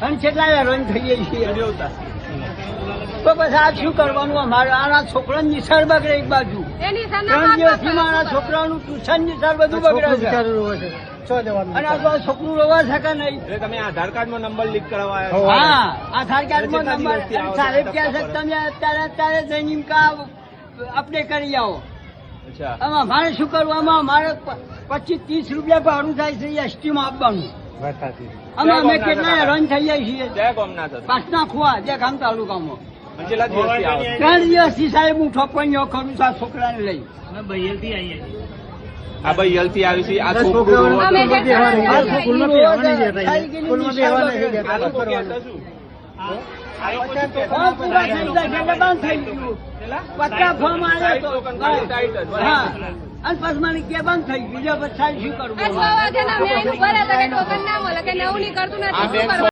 અને કેટલા હેરાન થઈએ છીએ તો પછી આ શું કરવાનું અમારે આના છોકરાની નિશાળ બગડે એક બાજુ 3 દિવસથી મારા છોકરાનું ટ્યુશન નિશાળ બધું બગડે છે અને આ છોકરું રોવા શકે નહીં. તમે આધાર કાર્ડમાં નંબર લીક કરાવવા હા આધાર કાર્ડમાં નંબર સાહેબ કહે છે તમે અત્યારે જઈને અપડેટ કરી આવો. આમાં અમારે શું કરવું? અમારે 25-30 રૂપિયા ભાડું થાય છે એસટી માં આપવાનું. અમે કેટલા હેરાન થઈ જાય છીએ. પાસના ખુવા જે ગામ તાલુકામાં 3 દિવસથી સાહેબ હું ઠોકવાઈઓ કરું છું આ છોકરાને લઈ. આ ભાઈ યલથી આવી છે. આ પત્તા ફોર્મ આવ્યો અને પછી મને કે બંધ થઈ ગયું. બીજા પછી શું કરવું?